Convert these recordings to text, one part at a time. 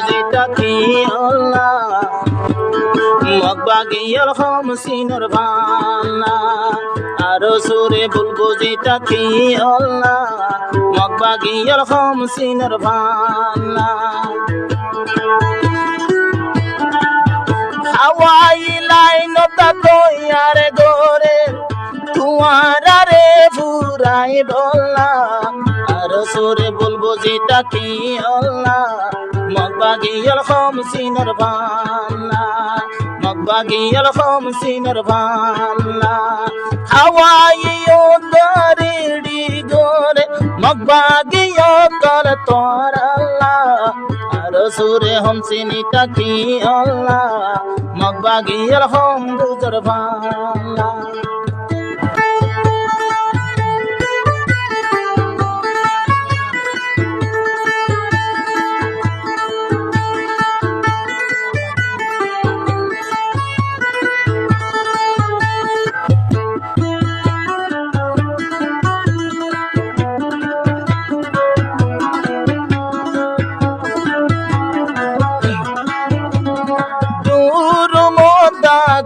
যেটা কি আল্লাহ মগবাগিয়াল খামসিনের ভান্না আরো সুরে বলবো যেটা কি আল্লাহ মগবাগিয়াল খামসিনের ভান্না হাওয়াই লাইনতা তৈয়ার গোরে তুয়ারে ফুরাই বললা আরো সুরে বলবো যেটা কি আল্লাহ মগবাগিয়াল খামসিনের ভান্না মগবাগিয়াল খামসিনের ভান্না হাওয়াই দরেডি গোরে মগবাগিয়াল তোর আল্লাহ আরো সুরে হামসিনিটা কি আল্লাহ মগবাগিয়াল খামসিনের ভান্না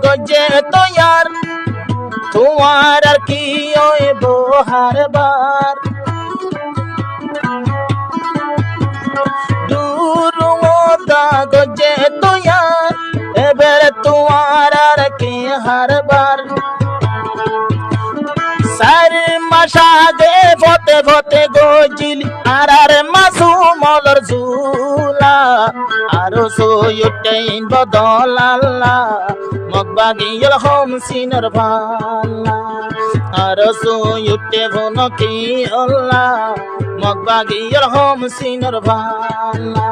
গজে তো यार তোমার আর কি ওই বহার বার দূর মোদা গজে তো यार এবার তোমার আর কি হারবার সার মাসাগে ফতে ফতে গজিল আর মাসুমলর ঝুলা আরো সয়ুটেইন বদল আল্লাহ মগবাগিয়াল খামসিনের ভান্না আরো সয়ুটে ভন কি আল্লাহ মগবাগিয়াল খামসিনের ভান্না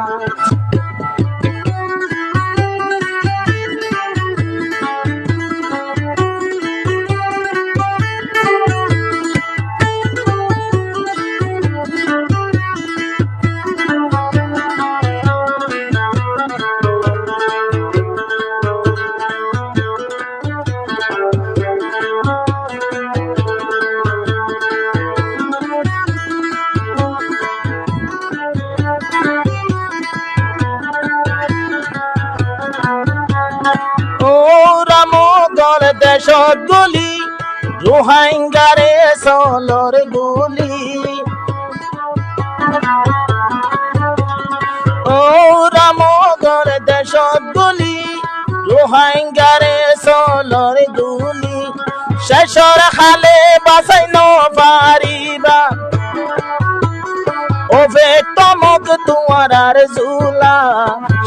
দেশত গলি রোহিঙ্গারে সলর গুলি ও রামগর দেশত গলি রোহিঙ্গারে সলর গুলি শেষর খালে বাঁচাই ন পারিবা ও বেটমক তোমার ঝুলা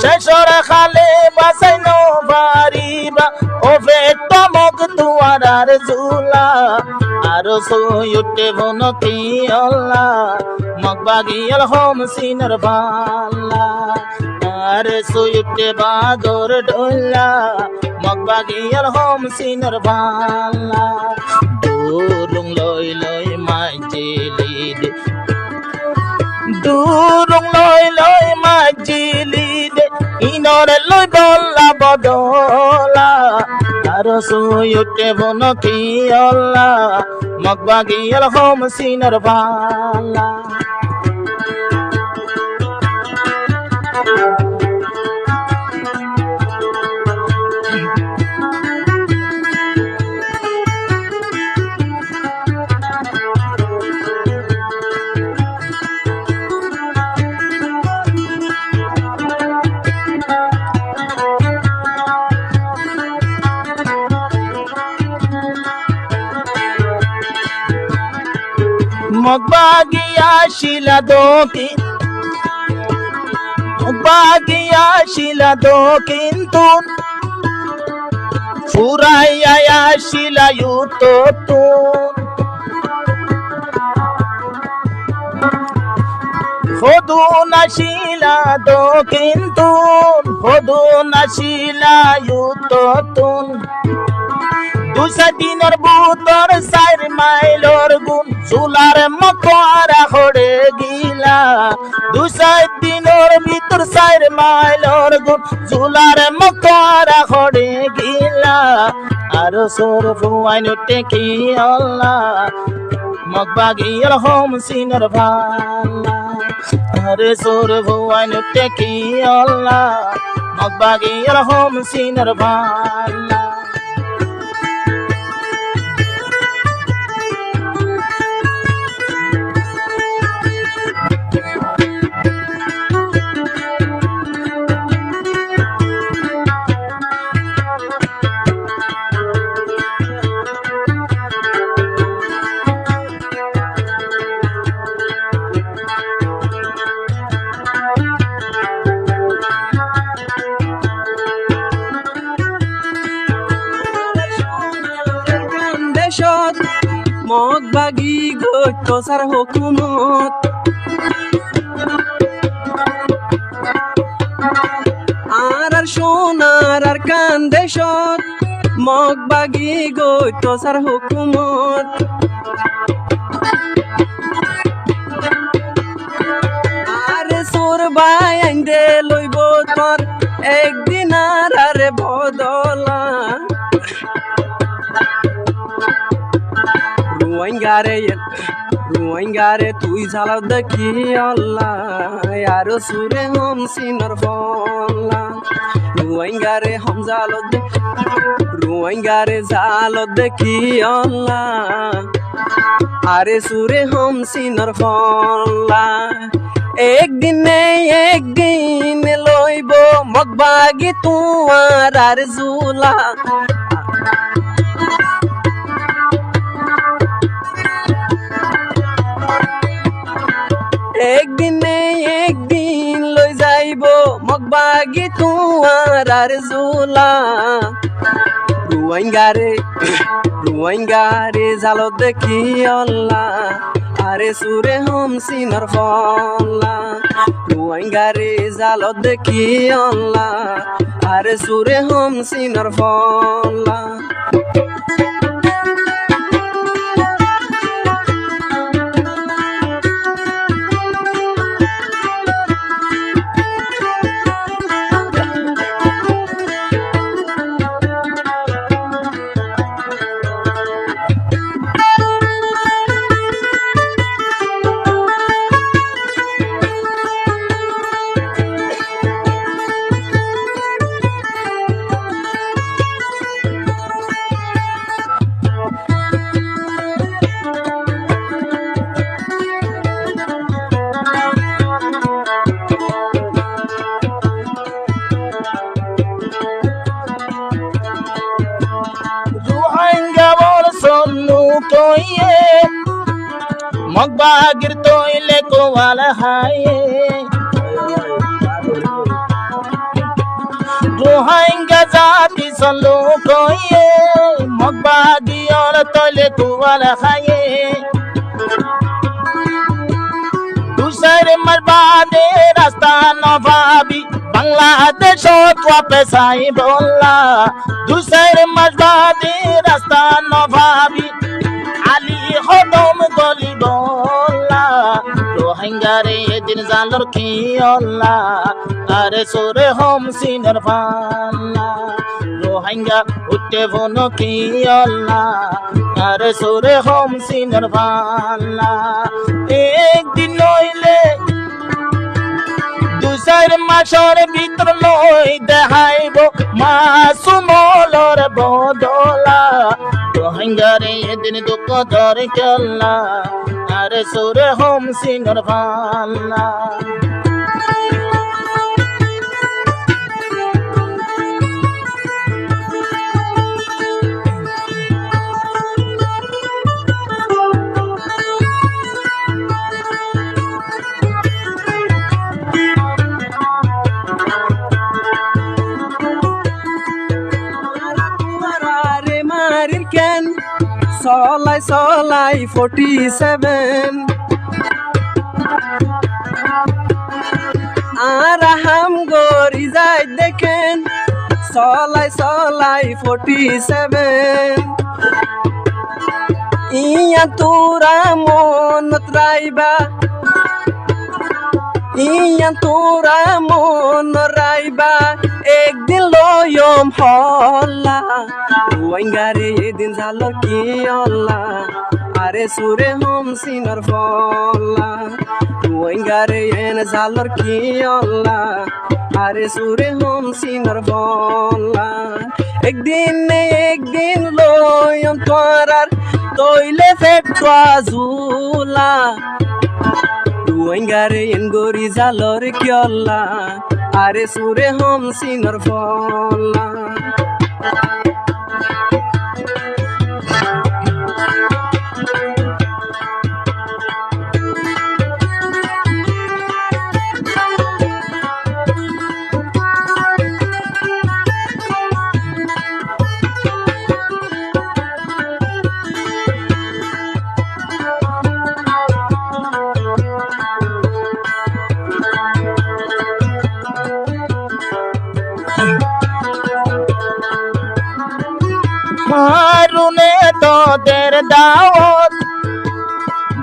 শেষর খালে বাঁচাই ন পারিবা ও বেটমক তোমার ঝুলা আরো সয়ুটে বন কি আল্লাহ মগবাগিয়াল খামসিনের ভান্না আরে সয়ুটে বাগর ডোলা মগবাগিয়াল খামসিনের ভান্না দুরুং লই লই মাইজিলিদ দুরুং লই লই মাইজিলিদ ইনর লই বল্লা বদলা আরো সয়ুটে বন কি আল্লাহ মগবাগিয়াল খামসিনের ভান্না মগবাগিয়া শিলা দোকি মগবাগিয়া শিলা দোকিন্তু ফুরাইয়া শিলা ইউততুন হদুনা শিলা দোকিন্তু হদুনা শিলা ইউততুন দুসা দিনের বুতর 4 মাইলর গুণ চুলার মকরা হড়ে গিলা দুসা দিনের ভিতর 4 মাইলর গুণ চুলার মকরা হড়ে গিলা আরো সোর ফুয়াইনুটে কি আল্লাহ মগবাগিয়াল খামসিনের ভান্না আরে সুর ভুয়ান টেকি আল্লাহ মগবাগি রহম সিনার ভাল্লা মগবাগি গইতো সার হুকুমত আর সোনার আর কান্দেশত মগবাগি গইতো সার হুকুমত আরে সুর বাই আইন্দে লইব তোর একদিন আর বদলা রুয়াইঙ্গারে তুই ঝালাও দেখি আল্লাহ আর সুরে হম সিনর ফল্লা রুয়াইঙ্গারে হম রুয়াইঙ্গারে জালো দেখি আল্লাহ আরে সুরে হম সিনর ফল্লা একদিন লইব মগবাগি তোমার আর জুলা একদিন লই যাইব মগবাগি তোমার আর জুলা রুয়াইঙ্গারে জালো দেখি আল্লাহ আরে সুরে হম সিনর ফল্লা রুয়াইঙ্গারে জালো দেখি আল্লাহ আরে সুরে হম সিনর ফল্লা মগবাগির তৈলে কোয়াল হায়ে রোহিঙ্গা জাতি সল্লু কইয়ে মগবাগি ওর তৈলে কোয়াল হায়ে দুসর মরবাদে রাস্তা নভাবি বাংলাদেশ পেশাই বললা দুসর মরবাদে রাস্তা নভাবি আলী হদম গলি বললা রোহিঙ্গারে দিন জালর কি আল্লাহ আরে সোরে হোম সিনর ফাল্লা রোহিঙ্গা উঠে বন কি আল্লাহ আরে সোরে হোম সিনর ফাল্লা একদিন নইলে দুসর মাসর ভিতর লই দেখাইব মাসুমলর বদলা রোহিঙ্গারে দিন দুঃখ ধরে কেল্লা আরে সুরে হোম সিনর ফাল্লা Solai 47 আরাহাম গরি যাই দেখেন solai 47 ইয়া তোরা মনত রাইবা ইয়া তোরা মন রাইবা একদিন লয়ম হল্লা রোহিঙ্গারে দিন জালো কি আল্লাহ are sure hom sinner folla Rohingare en zalor ki Allah are sure hom sinner folla ek din loyam torar toile fetwa zula Rohingare en gori zalor ki Allah are sure hom sinner folla মারুনে তোদের দাওয়াত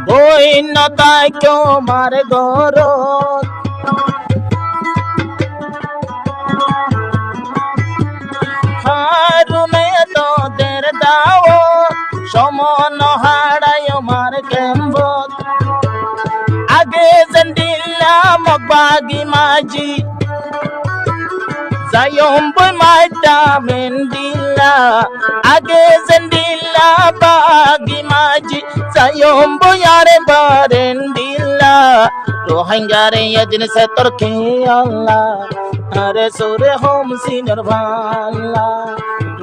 বইনতাই কেউ মার গরত হারুনে তোদের দাওয়াত সমন হাড়ায় মার কেম্বত আগে জন্ডিলা মগবাগি মাজি Zayom boy maita mendila age zendila bagi maji Zayom boy are barendila Rohingare yadin se torke Allah are sore hom sinner balla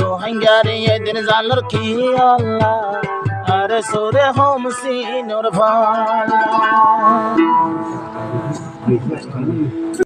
Rohingare yadin zalor ki Allah are sore hom sinner balla